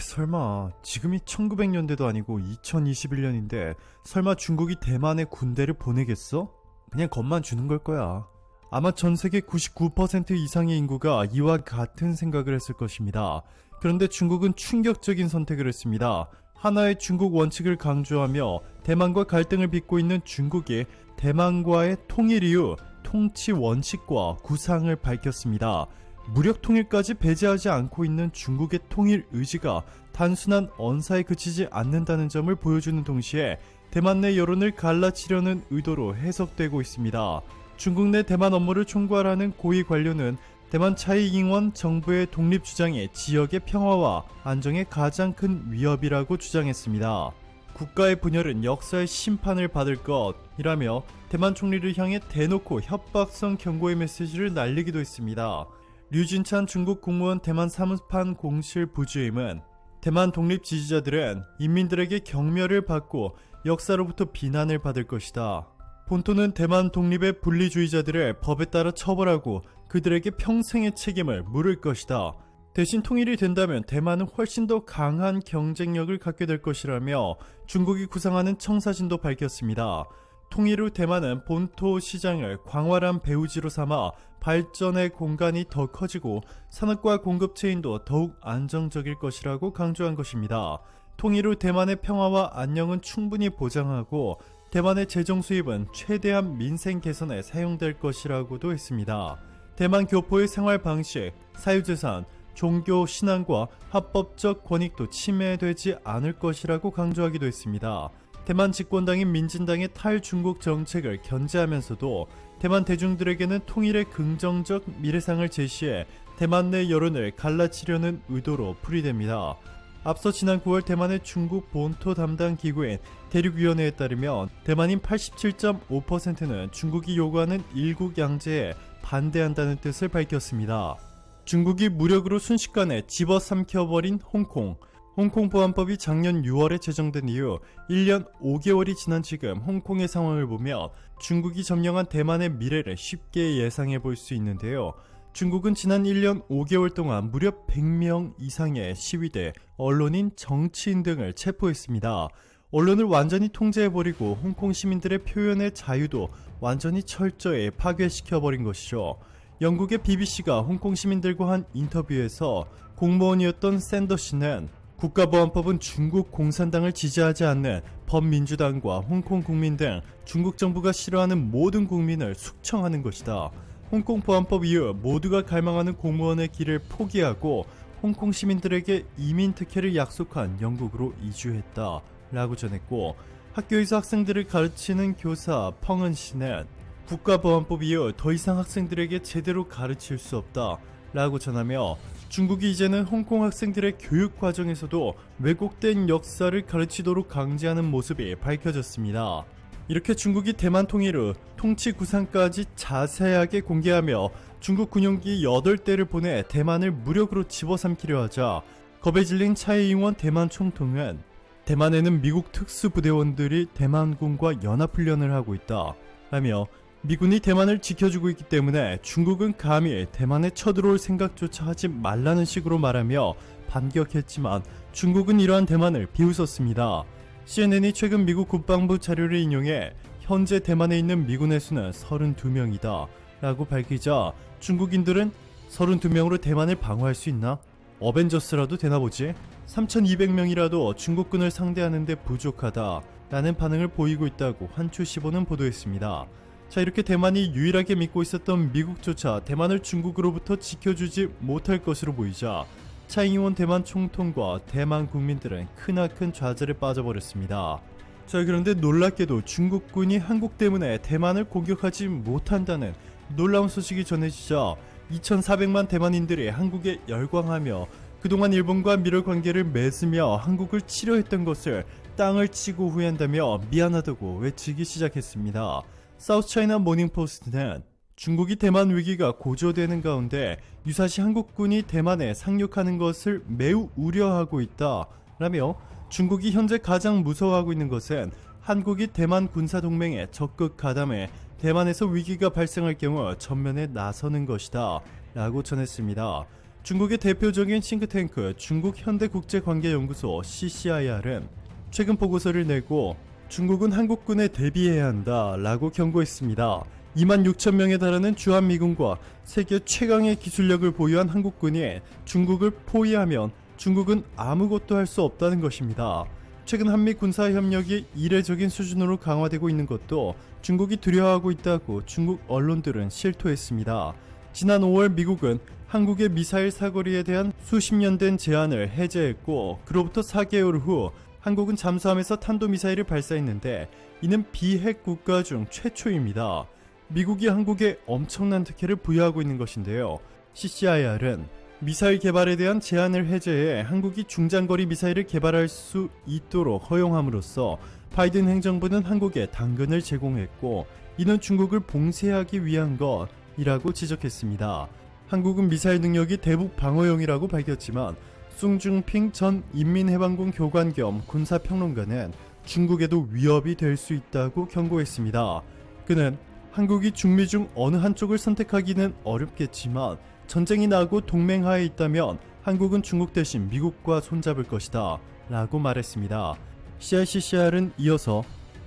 설마 지금이 1900년대도 아니고 2021년인데 설마 중국이 대만에 군대를 보내겠어? 그냥 겁만 주는 걸 거야. 아마 전 세계 99% 이상의 인구가 이와 같은 생각을 했을 것입니다. 그런데 중국은 충격적인 선택을 했습니다. 하나의 중국 원칙을 강조하며 대만과 갈등을 빚고 있는 중국이 대만과의 통일 이후 통치 원칙과 구상을 밝혔습니다. 무력 통일까지 배제하지 않고 있는 중국의 통일 의지가 단순한 언사에 그치지 않는다는 점을 보여주는 동시에 대만 내 여론을 갈라치려는 의도로 해석되고 있습니다. 중국 내 대만 업무를 총괄하는 고위 관료는 대만 차이잉원 정부의 독립 주장이 지역의 평화와 안정에 가장 큰 위협이라고 주장했습니다. 국가의 분열은 역사의 심판을 받을 것이라며 대만 총리를 향해 대놓고 협박성 경고의 메시지를 날리기도 했습니다. 류진찬 중국 국무원 대만 사무판 공실 부주임은 대만 독립 지지자들은 인민들에게 경멸을 받고 역사로부터 비난을 받을 것이다. 본토는 대만 독립의 분리주의자들을 법에 따라 처벌하고 그들에게 평생의 책임을 물을 것이다. 대신 통일이 된다면 대만은 훨씬 더 강한 경쟁력을 갖게 될 것이라며 중국이 구상하는 청사진도 밝혔습니다. 통일 후 대만은 본토 시장을 광활한 배후지로 삼아 발전의 공간이 더 커지고 산업과 공급 체인도 더욱 안정적일 것이라고 강조한 것입니다. 통일 후 대만의 평화와 안녕은 충분히 보장하고 대만의 재정 수입은 최대한 민생 개선에 사용될 것이라고도 했습니다. 대만 교포의 생활 방식, 사유재산, 종교 신앙과 합법적 권익도 침해되지 않을 것이라고 강조하기도 했습니다. 대만 집권당인 민진당의 탈중국 정책을 견제하면서도 대만 대중들에게는 통일의 긍정적 미래상을 제시해 대만 내 여론을 갈라치려는 의도로 풀이됩니다. 앞서 지난 9월 대만의 중국 본토 담당 기구인 대륙위원회에 따르면 대만인 87.5%는 중국이 요구하는 일국 양제에 반대한다는 뜻을 밝혔습니다. 중국이 무력으로 순식간에 집어삼켜버린 홍콩. 홍콩 보안법이 작년 6월에 제정된 이후 1년 5개월이 지난 지금 홍콩의 상황을 보면 중국이 점령한 대만의 미래를 쉽게 예상해 볼 수 있는데요. 중국은 지난 1년 5개월 동안 무려 100명 이상의 시위대, 언론인, 정치인 등을 체포했습니다. 언론을 완전히 통제해버리고 홍콩 시민들의 표현의 자유도 완전히 철저히 파괴시켜버린 것이죠. 영국의 BBC가 홍콩 시민들과 한 인터뷰에서 공무원이었던 샌더 씨는 국가보안법은 중국 공산당을 지지하지 않는 범민주당과 홍콩 국민 등 중국 정부가 싫어하는 모든 국민을 숙청하는 것이다. 홍콩 보안법 이후 모두가 갈망하는 공무원의 길을 포기하고 홍콩 시민들에게 이민 특혜를 약속한 영국으로 이주했다 라고 전했고, 학교에서 학생들을 가르치는 교사 펑은 씨는 국가보안법 이후 더 이상 학생들에게 제대로 가르칠 수 없다 라고 전하며 중국이 이제는 홍콩 학생들의 교육 과정에서도 왜곡된 역사를 가르치도록 강제하는 모습이 밝혀졌습니다. 이렇게 중국이 대만 통일 후 통치 구상까지 자세하게 공개하며 중국 군용기 8대를 보내 대만을 무력으로 집어삼키려 하자 겁에 질린 차이잉원 대만 총통은 대만에는 미국 특수부대원들이 대만군과 연합훈련을 하고 있다 라며 미군이 대만을 지켜주고 있기 때문에 중국은 감히 대만에 쳐들어올 생각조차 하지 말라는 식으로 말하며 반격했지만 중국은 이러한 대만을 비웃었습니다. CNN이 최근 미국 국방부 자료를 인용해 현재 대만에 있는 미군의 수는 32명이다 라고 밝히자 중국인들은 32명으로 대만을 방어할 수 있나? 어벤져스라도 되나보지? 3200명이라도 중국군을 상대하는데 부족하다 라는 반응을 보이고 있다고 환추시보는 보도했습니다. 자, 이렇게 대만이 유일하게 믿고 있었던 미국조차 대만을 중국으로부터 지켜주지 못할 것으로 보이자 차이잉원 대만 총통과 대만 국민들은 크나큰 좌절에 빠져버렸습니다. 자, 그런데 놀랍게도 중국군이 한국 때문에 대만을 공격하지 못한다는 놀라운 소식이 전해지자 2400만 대만인들이 한국에 열광하며 그동안 일본과 밀월 관계를 맺으며 한국을 치료했던 것을 땅을 치고 후회한다며 미안하다고 외치기 시작했습니다. 사우스차이나 모닝포스트는 중국이 대만 위기가 고조되는 가운데 유사시 한국군이 대만에 상륙하는 것을 매우 우려하고 있다 라며 중국이 현재 가장 무서워하고 있는 것은 한국이 대만 군사동맹에 적극 가담해 대만에서 위기가 발생할 경우 전면에 나서는 것이다 라고 전했습니다. 중국의 대표적인 싱크탱크 중국현대국제관계연구소 CCIR은 최근 보고서를 내고 중국은 한국군에 대비해야 한다 라고 경고했습니다. 26,000명에 달하는 주한미군과 세계 최강의 기술력을 보유한 한국군이 중국을 포위하면 중국은 아무것도 할 수 없다는 것입니다. 최근 한미 군사협력이 이례적인 수준으로 강화되고 있는 것도 중국이 두려워하고 있다고 중국 언론들은 실토했습니다. 지난 5월 미국은 한국의 미사일 사거리에 대한 수십 년 된 제한을 해제했고 그로부터 4개월 후 한국은 잠수함에서 탄도미사일을 발사했는데 이는 비핵 국가 중 최초입니다. 미국이 한국에 엄청난 특혜를 부여하고 있는 것인데요. CCIR은 미사일 개발에 대한 제한을 해제해 한국이 중장거리 미사일을 개발할 수 있도록 허용함으로써 바이든 행정부는 한국에 당근을 제공했고 이는 중국을 봉쇄하기 위한 것이라고 지적했습니다. 한국은 미사일 능력이 대북 방어용이라고 밝혔지만 숭중핑 전 인민해방군 교관 겸 군사평론가는 중국에도 위협이 될 수 있다고 경고했습니다. 그는 한국이 중미 중 어느 한쪽을 선택하기는 어렵겠지만 전쟁이 나고 동맹하에 있다면 한국은 중국 대신 미국과 손잡을 것이다 라고 말했습니다. CICCR은 이어서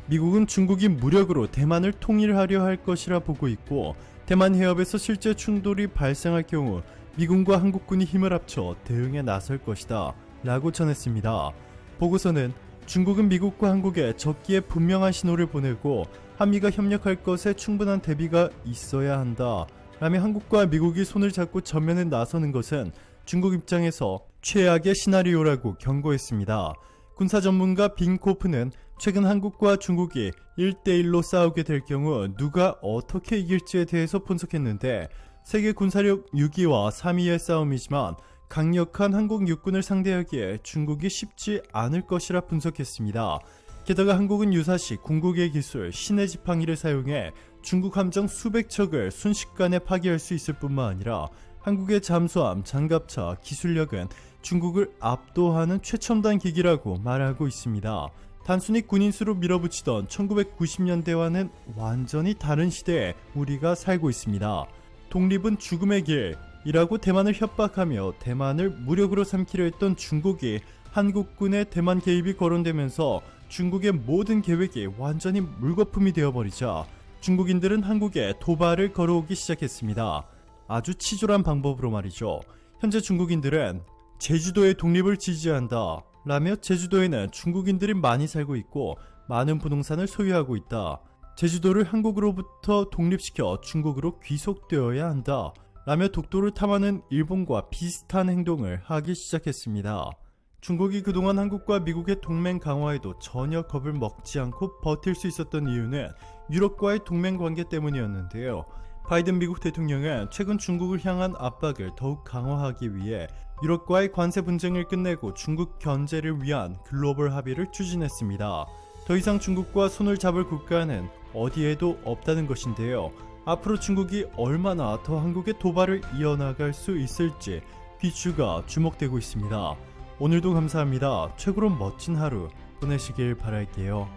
미국은 중국이 무력으로 대만을 통일하려 할 것이라 보고 있고 대만 해협에서 실제 충돌이 발생할 경우 미군과 한국군이 힘을 합쳐 대응에 나설 것이다 라고 전했습니다. 보고서는 중국은 미국과 한국에 적기에 분명한 신호를 보내고 한미가 협력할 것에 충분한 대비가 있어야 한다 라며 한국과 미국이 손을 잡고 전면에 나서는 것은 중국 입장에서 최악의 시나리오라고 경고했습니다. 군사 전문가 빈코프는 최근 한국과 중국이 1대1로 싸우게 될 경우 누가 어떻게 이길지에 대해서 분석했는데 세계 군사력 6위와 3위의 싸움이지만 강력한 한국 육군을 상대하기에 중국이 쉽지 않을 것이라 분석했습니다. 게다가 한국은 유사시 궁극의 기술 신의 지팡이를 사용해 중국 함정 수백 척을 순식간에 파괴할 수 있을 뿐만 아니라 한국의 잠수함, 장갑차, 기술력은 중국을 압도하는 최첨단 기기라고 말하고 있습니다. 단순히 군인수로 밀어붙이던 1990년대와는 완전히 다른 시대에 우리가 살고 있습니다. 독립은 죽음의 길이라고 대만을 협박하며 대만을 무력으로 삼키려 했던 중국이 한국군의 대만 개입이 거론되면서 중국의 모든 계획이 완전히 물거품이 되어버리자 중국인들은 한국에 도발을 걸어오기 시작했습니다. 아주 치졸한 방법으로 말이죠. 현재 중국인들은 제주도의 독립을 지지한다 라며 제주도에는 중국인들이 많이 살고 있고 많은 부동산을 소유하고 있다. 제주도를 한국으로부터 독립시켜 중국으로 귀속되어야 한다 라며 독도를 탐하는 일본과 비슷한 행동을 하기 시작했습니다. 중국이 그동안 한국과 미국의 동맹 강화에도 전혀 겁을 먹지 않고 버틸 수 있었던 이유는 유럽과의 동맹 관계 때문이었는데요. 바이든 미국 대통령은 최근 중국을 향한 압박을 더욱 강화하기 위해 유럽과의 관세 분쟁을 끝내고 중국 견제를 위한 글로벌 합의를 추진했습니다. 더 이상 중국과 손을 잡을 국가는 어디에도 없다는 것인데요. 앞으로 중국이 얼마나 더 한국의 도발을 이어나갈 수 있을지 귀추가 주목되고 있습니다. 오늘도 감사합니다. 최고로 멋진 하루 보내시길 바랄게요.